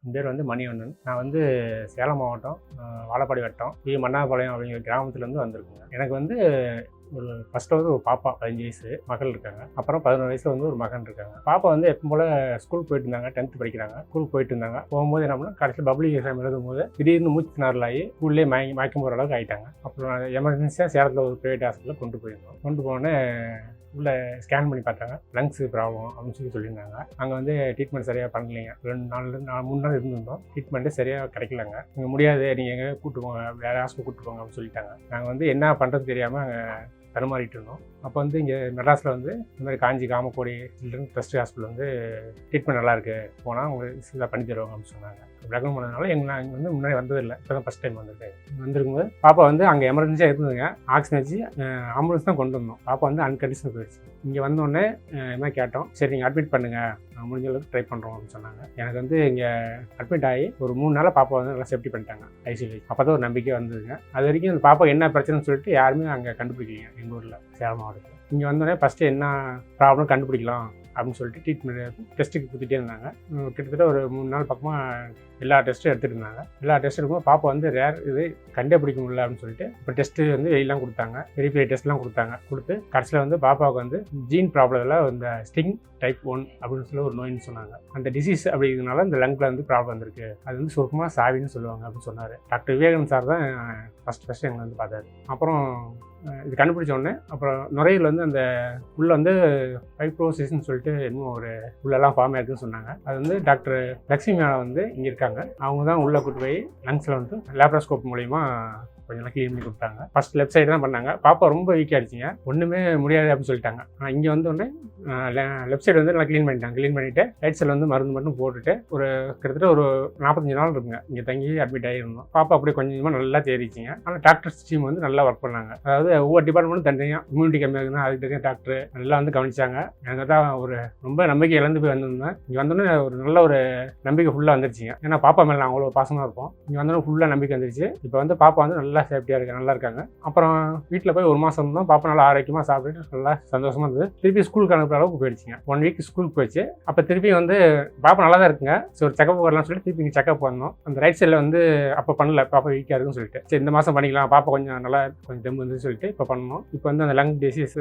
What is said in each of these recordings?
என் பேர் வந்து மணிவண்ணன். நான் வந்து சேலம் மாவட்டம் வாழப்பாடி வட்டம் மன்னார்பாளையம் அப்படிங்கிற கிராமத்துலேருந்து வந்திருக்குங்க. எனக்கு வந்து ஃபஸ்ட்டு வந்து ஒரு பாப்பா 15 வயசு மகள் இருக்காங்க. அப்புறம் 11 வயசில் வந்து ஒரு மகன் இருக்காங்க. பாப்பா வந்து எப்பவும் போல் ஸ்கூல் போயிட்டு இருந்தாங்க. 10th படிக்கிறாங்க. ஸ்கூலுக்கு போயிட்டு இருந்தாங்க. போகும்போது என்ன பண்ணால் கடைசியில் பப்ளிக் எக்ஸாம் எழுதும்போது திடீர்னு மூச்சு திணறலாகி ஸ்கூல்லேயே மயக்கம் போகிற அளவுக்கு ஆகிட்டாங்க. அப்புறம் எமர்ஜென்சியாக சேலத்தில் ஒரு ப்ரைவேட் ஹாஸ்பிட்டலில் கொண்டு போயிருந்தோம். கொண்டு போனோடனே உள்ளே ஸ்கேன் பண்ணி பார்த்தாங்க. லங்ஸு ப்ராப்ளம் அப்படின்னு சொல்லியிருந்தாங்க. அங்கே வந்து ட்ரீட்மெண்ட் சரியாக பண்ணலைங்க. 3 நாள் இருந்திருந்தோம். ட்ரீட்மெண்ட்டு சரியாக கிடைக்கலங்க. இங்கே முடியாது, நீங்கள் எங்கே கூப்பிட்டு போங்க, வேறு ஹாஸ்பிட்டல் கூப்பிட்டு போங்க அப்படின்னு சொல்லிட்டாங்க. நாங்கள் வந்து என்ன பண்ணுறது தெரியாமல் அங்கே தடுமாறிட்டு இருந்தோம். அப்போ வந்து இங்கே மெட்ராஸில் வந்து இந்த மாதிரி காஞ்சி காமக்கோடி சில்ட்ரன் ட்ரஸ்ட் ஹாஸ்பிட்டல் வந்து ட்ரீட்மெண்ட் நல்லாயிருக்கு, போனால் உங்களுக்கு இதாக பண்ணி தருவாங்க அப்படின்னு சொன்னாங்க. ரெக்கமெண்ட் பண்ணதுனால நாங்கள் வந்து முன்னாடி வந்ததில்லை. இப்போ தான் ஃபஸ்ட் டைம் வந்திருக்கும்போது பாப்பா வந்து அங்கே எமர்ஜென்சியாக இருந்ததுங்க. ஆக்சிஜன் வச்சு ஆம்புலன்ஸ் தான் கொண்டு வந்தோம். பாப்பா வந்து அன்கண்டிஷன் போயிடுச்சு. இங்கே வந்தோடனே என்ன கேட்டோம், சரி நீங்கள் அட்மிட் பண்ணுங்கள், முடிஞ்ச அளவுக்கு ட்ரை பண்ணுறோம் அப்படின்னு சொன்னாங்க. எனக்கு வந்து இங்கே அட்மிட் ஆகி ஒரு 3 நாளாக பாப்பா வந்து நல்லா சேஃப்டி பண்ணிட்டாங்க ஐசியூ. அப்போ தான் ஒரு நம்பிக்கை வந்ததுங்க. அது வரைக்கும் அந்த பாப்பா என்ன பிரச்சனைன்னு சொல்லிட்டு யாருமே அங்கே கண்டுபிடிக்கலைங்க எங்கள் ஊரில் சேலம் மாவட்டத்தில். இங்கே வந்தோடனே ஃபஸ்ட்டு என்ன ப்ராப்ளம் கண்டுபிடிக்கலாம் அப்படின்னு சொல்லிட்டு ட்ரீட்மெண்ட் டெஸ்ட்டுக்கு கொடுத்துட்டே இருந்தாங்க. கிட்டத்தட்ட ஒரு 3 நாள் பக்கமாக எல்லா டெஸ்ட்டும் எடுத்துகிட்டு இருந்தாங்க. எல்லா டெஸ்ட் எடுக்கும்போது பாப்பா வந்து இது கண்டுபிடிக்க முடியல அப்படின்னு சொல்லிட்டு இப்போ டெஸ்ட்டு வந்து வெளியெலாம் கொடுத்தாங்க. பெரிய டெஸ்ட்லாம் கொடுத்து கடைசியில் வந்து பாப்பாவுக்கு வந்து ஜீன் ப்ராப்ளத்தில் இந்த ஸ்டிங் டைப் 1 அப்படின்னு சொல்லி ஒரு நோயின்னு சொன்னாங்க. அந்த டிசீஸ் அப்படிங்கிறதுனால இந்த லங்கில் வந்து ப்ராப்ளம் வந்திருக்கு. அது வந்து சுருக்கமாக சாவின்னு சொல்லுவாங்க அப்படின்னு சொன்னார். டாக்டர் விவேகன் சார் தான் ஃபஸ்ட்டு எங்களை வந்து பார்த்தாரு. அப்புறம் இது கண்டுபிடிச்ச உடனே அப்புறம் நுரையில் வந்து அந்த உள்ளே வந்து ஃபைப்ரோசிஸ்ன்னு சொல்லிட்டு இன்னும் ஒரு உள்ளெல்லாம் ஃபார்ம் ஆயிருக்குன்னு சொன்னாங்க. அது வந்து டாக்டர் லக்ஷ்மி மேடம் வந்து இங்கே இருக்காங்க. அவங்க தான் உள்ளே கூட்டு போய் லங்ஸில் வந்து லேப்ரோஸ்கோப் மூலிமா கொஞ்சம் க்ளீன் பண்ணி கொடுத்தாங்க. ஃபஸ்ட் லெஃப்ட் சைடு தான் பண்ணாங்க. பாப்பா ரொம்ப வீக் ஆகிடுச்சிங்க, ஒன்றுமே முடியாது அப்படின்னு சொல்லிட்டாங்க. ஆனால் இங்கே வந்தோடனே லெஃப்ட் சைடு வந்து நல்லா க்ளீன் பண்ணிவிட்டு ரைட் சைடில் வந்து மருந்து மட்டும் போட்டுட்டு ஒரு கிட்டத்தட்ட ஒரு 45 நாள் இருக்குங்க இங்கே தங்கி அட்மிட் ஆகிருந்தோம். பாப்பா அப்படியே கொஞ்சமாக நல்லா தேறிச்சிங்க. ஆனால் டாக்டர்ஸ் டீம் வந்து நல்லா ஒர்க் பண்ணாங்க. அதாவது ஒவ்வொரு டிபார்ட்மெண்ட்டும் தனியாக இம்யூனிட்டி கம்மியாக இருக்குன்னா அதுக்கு தனியாக டாக்டர் நல்லா வந்து கவனிச்சாங்க. எனக்கு தான் ஒரு ரொம்ப நம்பிக்கை இழந்து போய் வந்திருந்தேன். இங்கே வந்தோடனே ஒரு நல்ல ஒரு நம்பிக்கை ஃபுல்லாக வந்துருச்சுங்க. ஏன்னா பாப்பா மேலே நான் அவ்வளோ பாசமாக இருப்போம். இங்கே வந்தோடனே ஃபுல்லாக நம்பிக்கை வந்துருச்சு. இப்போ வந்து பாப்பா வந்து நல்லா சேஃப்டியாக நல்லா இருக்காங்க. அப்புறம் வீட்டில் போய் 1 மாதம் தான் பாப்பா நல்லா ஆரோக்கியமாக சாப்பிட்டு நல்லா சந்தோஷமாக இருந்தது. திருப்பி ஸ்கூலுக்கு அனுப்புற அளவுக்கு போயிடுச்சுங்க. 1 வீக் ஸ்கூலுக்கு போயிடுச்சு. அப்போ திருப்பி வந்து பாப்பா நல்லா தான் இருக்குங்க. சரி ஒரு செக்கப் வரலாம்னு சொல்லிட்டு திருப்பி இங்கே செக்கப் பண்ணோம். அந்த ரைட் சைடில் வந்து அப்போ பண்ணல, பாப்பா வீக்காக இருக்குன்னு சொல்லிட்டு சரி இந்த மாதம் பண்ணிக்கலாம், பாப்பா கொஞ்சம் நல்லா கொஞ்சம் தெம்பு வந்து சொல்லிட்டு இப்போ பண்ணணும். இப்போ வந்து அந்த லங் டிசீஸ்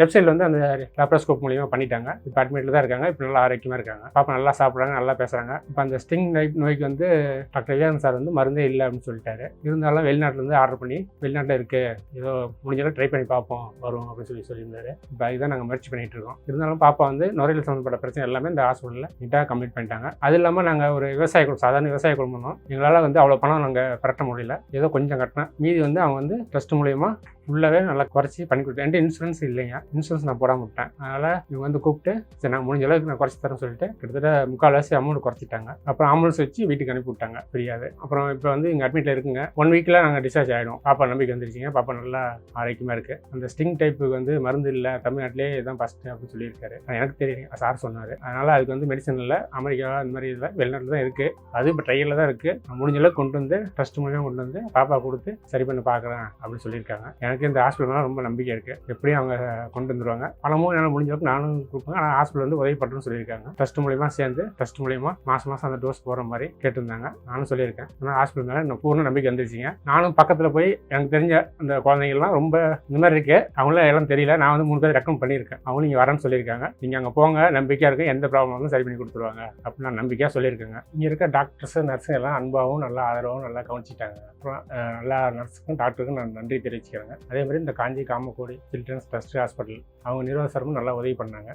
லெஃப்ட் சைடில் வந்து அந்த லேப்ரோஸ்கோப் மூலியமாக பண்ணிட்டாங்க. இப்போ அட்மிட்டில் தான் இருக்காங்க. இப்போ நல்லா ஆரோக்கியமாக இருக்காங்க. பாப்பா நல்லா சாப்பிட்றாங்க, நல்லா பேசுகிறாங்க. இப்போ அந்த ஸ்டிங் நோய்க்கு வந்து டாக்டர் விவேகன் சார் வந்து மருந்தே இல்லை அப்படின்னு சொல்லிட்டாரு. இருந்தாலும் வெளிநாட்டிலேருந்து ஆர்டர் பண்ணி வெளிநாட்டில் இருக்குது, ஏதோ முடிஞ்சாலும் ட்ரை பண்ணி பார்ப்போம் வரும் அப்படின்னு சொல்லியிருந்தாரு. இப்போ அதுதான் நாங்கள் முயற்சி பண்ணிகிட்டு இருக்கோம். இருந்தாலும் பாப்பா வந்து நுரையீரல் சம்மந்தப்பட்ட பிரச்சனை எல்லாமே இந்த ஹாஸ்பிட்டலில் நீட்டாக கம்ப்ளீட் பண்ணிட்டாங்க. அது இல்லாமல் நாங்கள் ஒரு சாதாரண விவசாய குடும்பம் தான். எங்களால் வந்து அவ்வளோ பணம் நாங்கள் கட்ட முடியல, ஏதோ கொஞ்சம் கட்டினேன். மீதி வந்து அவங்க வந்து ட்ரஸ்ட் மூலியமாக ஃபுல்லாகவே நல்லா குறைச்சி பண்ணி கொடுத்தேன். என்கிட்ட இன்சூரன்ஸ் இல்லைங்க, இன்சூரன்ஸ் நான் போடாமல் விட்டேன். அதனால் இவங்க வந்து கூப்பிட்டு சரி நான் முடிஞ்ச அளவுக்கு நான் குறைச்சி தரேன்னு சொல்லிட்டு கிட்டத்தட்ட 3/4 அமௌண்ட் குறைச்சிட்டாங்க. அப்புறம் ஆம்புலன்ஸ் வச்சு வீட்டுக்கு அனுப்பி விட்டாங்க ஃப்ரீயாகவே. அப்புறம் இப்போ வந்து இங்கே அட்மிட்டில் இருக்குங்க. 1 வீக்கில் நாங்கள் டிஸ்சார்ஜ் ஆகிடும். பாப்பா நம்பிக்கை வந்துருச்சிங்க. பாப்பா நல்லா ஆரோக்கியமாக இருக்குது. அந்த ஸ்டிங் டைப்புக்கு வந்து மருந்து இல்லை, தமிழ்நாட்டிலே இதுதான் ஃபஸ்ட்டு அப்படின்னு சொல்லியிருக்காரு. எனக்கு தெரியும், சார் சொன்னார். அதனால் அதுக்கு வந்து மெடிசன் இல்லை, அமெரிக்கா அந்த மாதிரி இல்லை, வெளிநாட்டில் தான் இருக்குது. அது இப்போ ட்ரையலில் தான் இருக்குது. முடிஞ்ச அளவுக்கு கொண்டு வந்து ட்ரஸ்ட் மூலியமாக கொண்டு வந்து பாப்பா கொடுத்து சரி பண்ணி பார்க்குறேன் அப்படின்னு சொல்லியிருக்காங்க. எனக்கு இந்த ஹாஸ்பிட்டல்லாம் ரொம்ப நம்பிக்கை இருக்குது. எப்படியும் அவங்க கொண்டு வந்துடுவாங்க. பணமும் என்னால் முடிஞ்ச அளவுக்கு நானும் கொடுப்பேன். ஆனால் ஹாஸ்பிட்டல் வந்து உதவி பண்ணுறேன்னு சொல்லியிருக்காங்க. ட்ரஸ்ட் மூலியமாக சேர்ந்து ட்ரஸ்ட் மூலியமாக மாதம் அந்த டோஸ் போகிற மாதிரி கேட்டிருந்தாங்க. நானும் சொல்லியிருக்கேன். ஆனால் ஹாஸ்பிட்டல் மேலே எனக்கு பூர்ண நம்பிக்கை வந்துருச்சிங்க. நானும் பக்கத்தில் போய் எனக்கு தெரிஞ்ச அந்த குழந்தைங்கள்லாம் ரொம்ப இந்த மாதிரி இருக்குது, அவங்களாம் எல்லாம் தெரியல, நான் வந்து 3 பேர் ரெக்கமெண்ட் பண்ணியிருக்கேன். அவங்களும் இங்கே வரேன்னு சொல்லியிருக்காங்க. நீங்கள் அங்கே போங்க, நம்பிக்கையாக இருக்கும், எந்த ப்ராப்ளம் வந்து சரி பண்ணி கொடுத்துருவாங்க அப்படின்னு நான் நம்பிக்கையாக சொல்லியிருக்கேங்க. இங்கே இருக்க டாக்டர்ஸு நர்ஸு எல்லாம் அன்பாகவும் நல்லா ஆதரவும் நல்லா கவனிச்சிட்டாங்க. அப்புறம் எல்லா நர்ஸுக்கும் டாக்டருக்கும் நான் நன்றி தெரிவிச்சுக்கிறேங்க. அதே மாதிரி இந்த காஞ்சி காமக்கோடி சில்ட்ரன்ஸ் ட்ரஸ்ட் ஹாஸ்பிட்டல் அவங்க நிர்வாக சார்பும் நல்லா உதவி பண்ணாங்க.